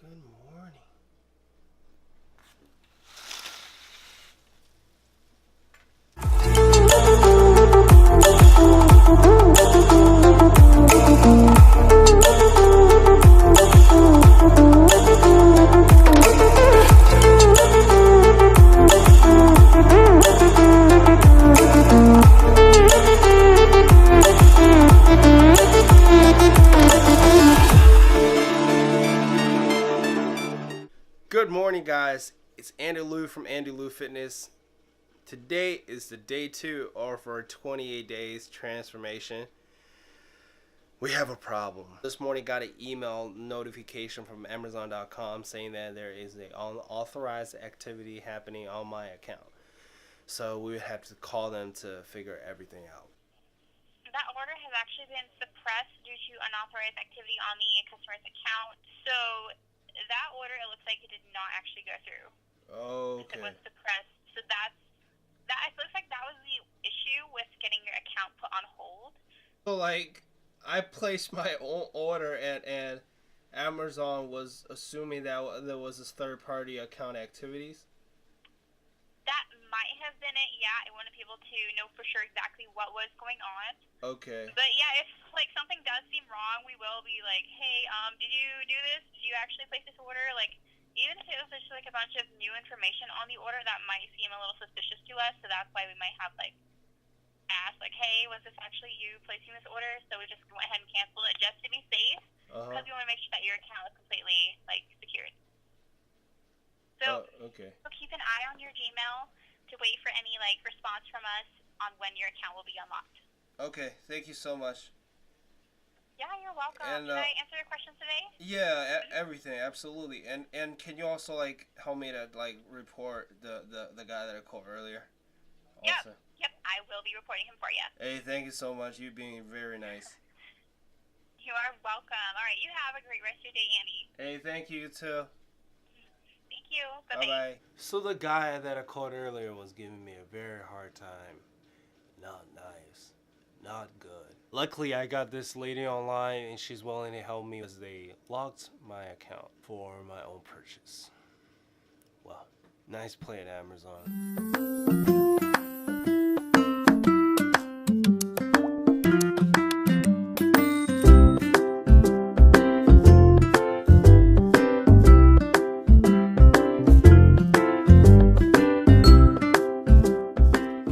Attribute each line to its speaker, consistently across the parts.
Speaker 1: Good morning. Good morning, guys. It's Andy Lou from Andy Lou Fitness. Today is the day 2 of our 28 days transformation. We have a problem. This morning got an email notification from Amazon.com saying that there is an unauthorized activity happening on my account. So we would have to call them to figure everything out.
Speaker 2: That order has actually been suppressed due to unauthorized activity on the customer's account. So that order, it looks like it did not actually go through.
Speaker 1: Okay.
Speaker 2: It was suppressed. So that. It looks like that was the issue with getting your account put on hold.
Speaker 1: So I placed my own order and Amazon was assuming that there was this third-party account activities.
Speaker 2: That might have been it, yeah. I wouldn't be able to know for sure exactly what was going on.
Speaker 1: Okay.
Speaker 2: But yeah, if something does seem wrong, we will be like, hey, did you do this? Did you actually place this order? Even if it was just a bunch of new information on the order, that might seem a little suspicious to us. So that's why we might have asked hey, was this actually you placing this order? So we just went ahead and canceled it just to be safe, because we want to make sure that your account is completely secured. So
Speaker 1: okay.
Speaker 2: So keep an eye on your Gmail to wait for any response from us on when your account will be unlocked.
Speaker 1: Okay, thank you so much.
Speaker 2: Yeah, you're welcome.
Speaker 1: And,
Speaker 2: Did I answer your questions today?
Speaker 1: Yeah, everything, absolutely. And can you also help me to report the guy that I called earlier? Also.
Speaker 2: Yep, I will be reporting him for you.
Speaker 1: Hey, thank you so much. You're being very nice.
Speaker 2: You are welcome. All right, you have a great rest of your day, Andy.
Speaker 1: Hey, thank you too.
Speaker 2: Thank you.
Speaker 1: Bye-bye. So the guy that I called earlier was giving me a very hard time. Not nice. Not good. Luckily, I got this lady online and she's willing to help me because they locked my account for my own purchase. Well, nice play at Amazon.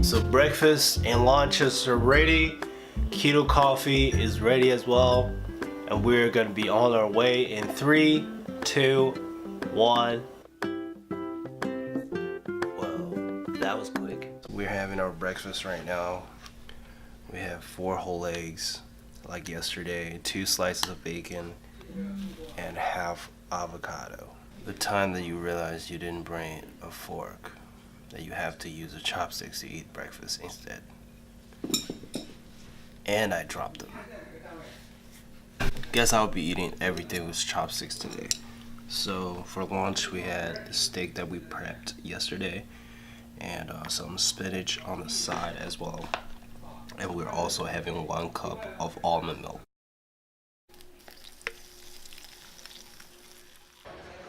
Speaker 1: So breakfast and lunches are ready. Keto coffee is ready as well. And we're gonna be on our way in 3, 2, 1. Whoa, that was quick. We're having our breakfast right now. We have 4 whole eggs like yesterday, 2 slices of bacon, and half avocado. The time that you realize you didn't bring a fork, that you have to use the chopsticks to eat breakfast instead. And I dropped them. Guess I'll be eating everything with chopsticks today. So for lunch we had the steak that we prepped yesterday and some spinach on the side as well. And we're also having 1 cup of almond milk.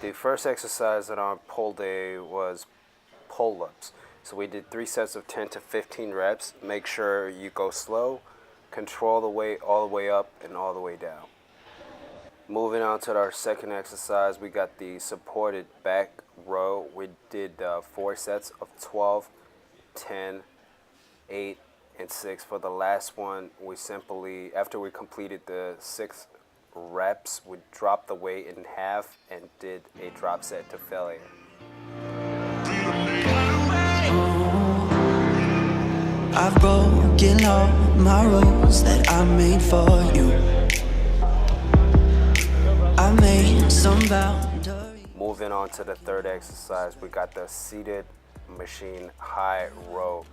Speaker 3: The first exercise on our pull day was pull-ups. So we did 3 sets of 10 to 15 reps. Make sure you go slow, control the weight all the way up and all the way down. Moving on to our second exercise, we got the supported back row. We did 4 sets of 12, 10, 8, and 6. For the last one, we simply, after we completed the 6 reps, we dropped the weight in half and did a drop set to failure.
Speaker 4: I've broken all my rules that I made for you. I made some boundaries.
Speaker 3: Moving on to the third exercise, we got the seated machine high row.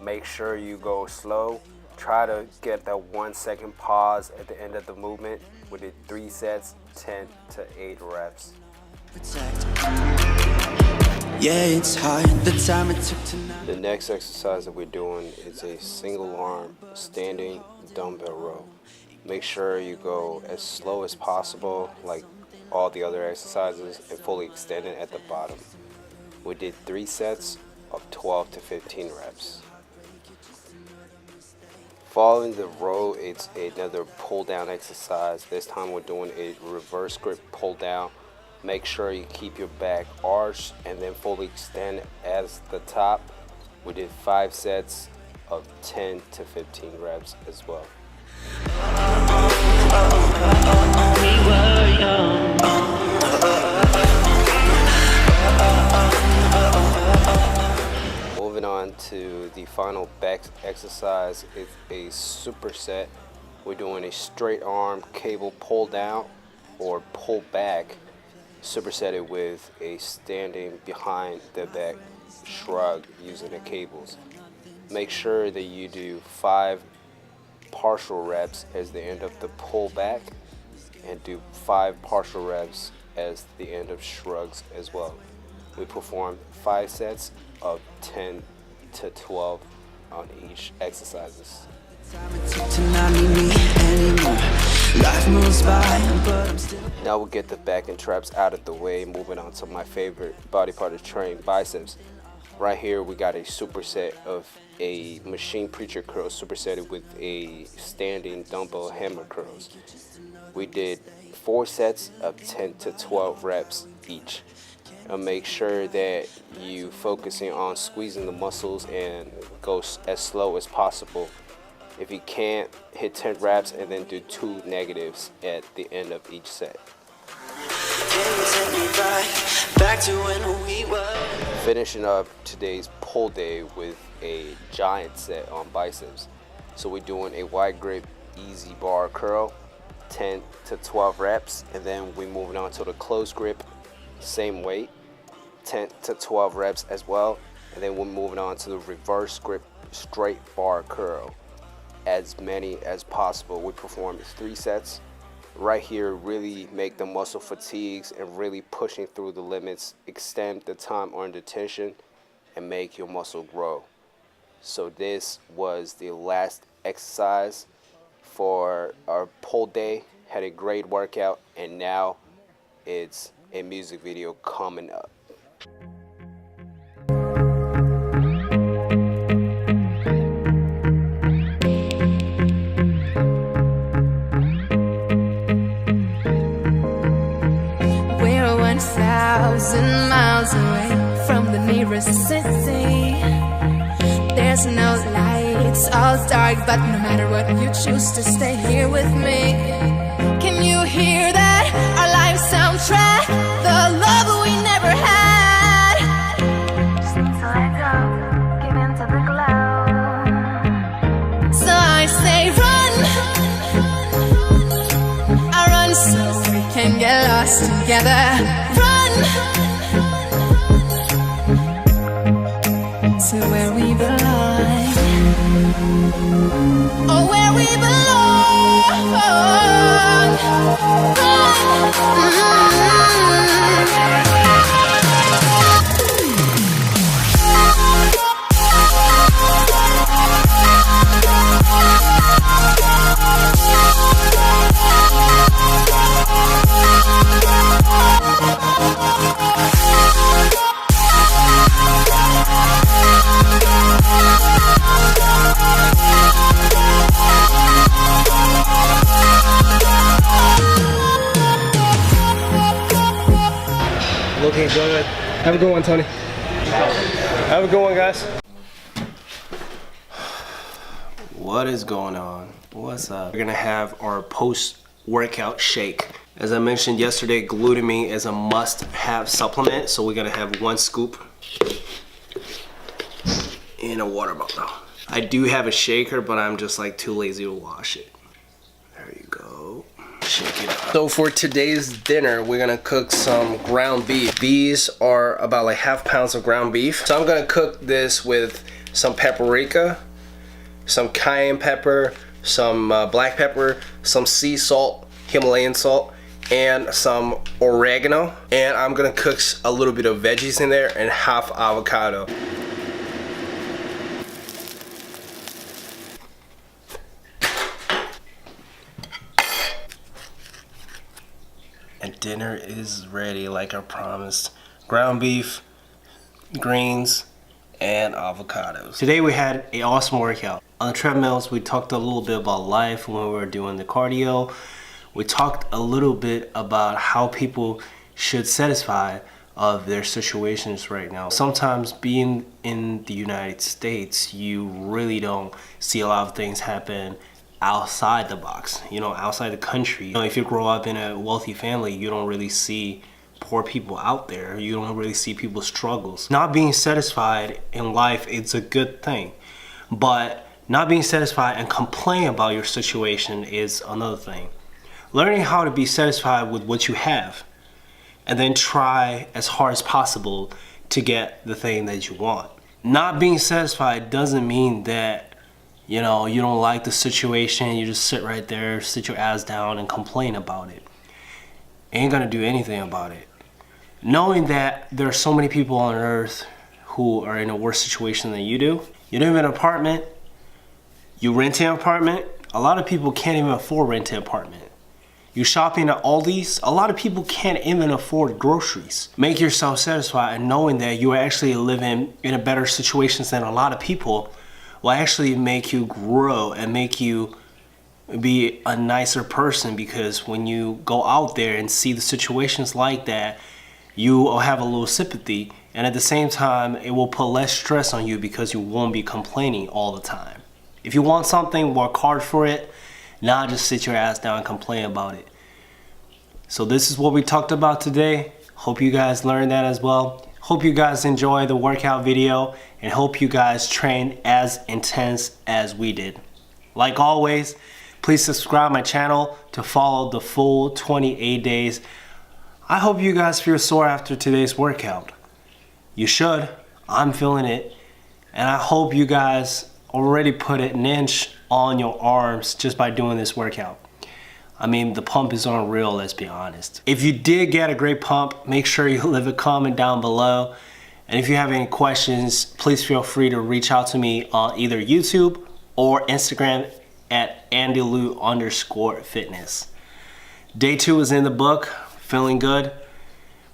Speaker 3: Make sure you go slow. Try to get that 1 second pause at the end of the movement. We did 3 sets, 10 to 8 reps.
Speaker 4: Protect. Yeah, it's hard, the time it took to know.
Speaker 3: The next exercise that we're doing is a single arm standing dumbbell row. Make sure you go as slow as possible, like all the other exercises and fully extended at the bottom. We did 3 sets of 12 to 15 reps. Following the row, it's another pull down exercise. This time we're doing a reverse grip pull down. Make sure you keep your back arched and then fully extend as the top. We did 5 sets of 10 to 15 reps as well. Moving on to the final back exercise, it's a superset. We're doing a straight arm cable pull down or pull back, supersetted with a standing behind the back shrug using the cables. Make sure that you do 5 partial reps as the end of the pull back and do 5 partial reps as the end of shrugs as well. We perform 5 sets of 10 to 12 on each exercises. Now we'll get the back and traps out of the way, moving on to my favorite body part to train, biceps. Right here we got a superset of a machine preacher curl supersetted with a standing dumbbell hammer curls. We did 4 sets of 10 to 12 reps each. And make sure that you focusing on squeezing the muscles and go as slow as possible. If you can't, hit 10 reps and then do 2 negatives at the end of each set. Finishing up today's pull day with a giant set on biceps. So we're doing a wide grip easy bar curl, 10 to 12 reps, and then we're moving on to the close grip, same weight, 10 to 12 reps as well, and then we're moving on to the reverse grip straight bar curl, as many as possible. We perform 3 sets. Right here, really make the muscle fatigues and really pushing through the limits, extend the time under tension and make your muscle grow. So this was the last exercise for our pull day. Had a great workout, and now it's a music video coming up.
Speaker 5: We're 1,000 miles away from the nearest city. There's no lights, all dark, but no matter what, you choose to stay here with me. Can you hear that? Our life soundtrack, the love we never had. Just need to let go, give in to the glow. So I say run, I run so we can get lost together. Run to where we belong. Oh, where we belong.
Speaker 1: Okay, good. Have a good one, Tony. Have a good one, guys. What is going on? What's up? We're gonna have our post-workout shake. As I mentioned yesterday, glutamine is a must-have supplement, so we're gonna have 1 scoop in a water bottle. I do have a shaker, but I'm just like too lazy to wash it. There you go. Shake it up. So for today's dinner, we're gonna cook some ground beef. These are about like ½ pounds of ground beef. So I'm gonna cook this with some paprika, some cayenne pepper, some black pepper, some sea salt, Himalayan salt, and some oregano. And I'm gonna cook a little bit of veggies in there and half avocado. And dinner is ready like I promised. Ground beef, greens, and avocados. Today we had an awesome workout. On the treadmills, we talked a little bit about life when we were doing the cardio. We talked a little bit about how people should satisfy of their situations right now. Sometimes being in the United States, you really don't see a lot of things happen outside the box, outside the country. If you grow up in a wealthy family, you don't really see poor people out there. You don't really see people's struggles. Not being satisfied in life, it's a good thing. But not being satisfied and complaining about your situation is another thing. Learning how to be satisfied with what you have and then try as hard as possible to get the thing that you want. Not being satisfied doesn't mean that you don't like the situation, you just sit right there, sit your ass down and complain about it. Ain't gonna do anything about it. Knowing that there are so many people on earth who are in a worse situation than you do. You live in an apartment, you rent an apartment. A lot of people can't even afford renting an apartment. You shopping at Aldi's, a lot of people can't even afford groceries. Make yourself satisfied and knowing that you are actually living in a better situation than a lot of people will actually make you grow and make you be a nicer person, because when you go out there and see the situations like that, you will have a little sympathy, and at the same time it will put less stress on you because you won't be complaining all the time. If you want something, work hard for it, not just sit your ass down and complain about it. So this is what we talked about today. Hope you guys learned that as well. Hope you guys enjoy the workout video and hope you guys train as intense as we did. Like always, please subscribe my channel to follow the full 28 days. I hope you guys feel sore after today's workout. You should. I'm feeling it. And I hope you guys already put an inch on your arms just by doing this workout. I mean, the pump is unreal, let's be honest. If you did get a great pump, make sure you leave a comment down below. And if you have any questions, please feel free to reach out to me on either YouTube or Instagram at AndyLou_fitness. Day 2 is in the book, feeling good.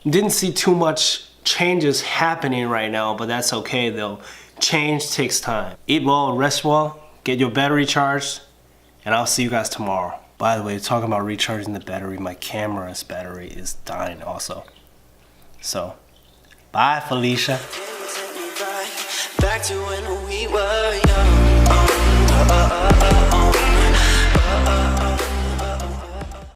Speaker 1: Didn't see too much changes happening right now, but that's okay though. Change takes time. Eat well, rest well, get your battery charged, and I'll see you guys tomorrow. By the way, talking about recharging the battery, my camera's battery is dying also. So, bye Felicia.
Speaker 4: Back to when we were young.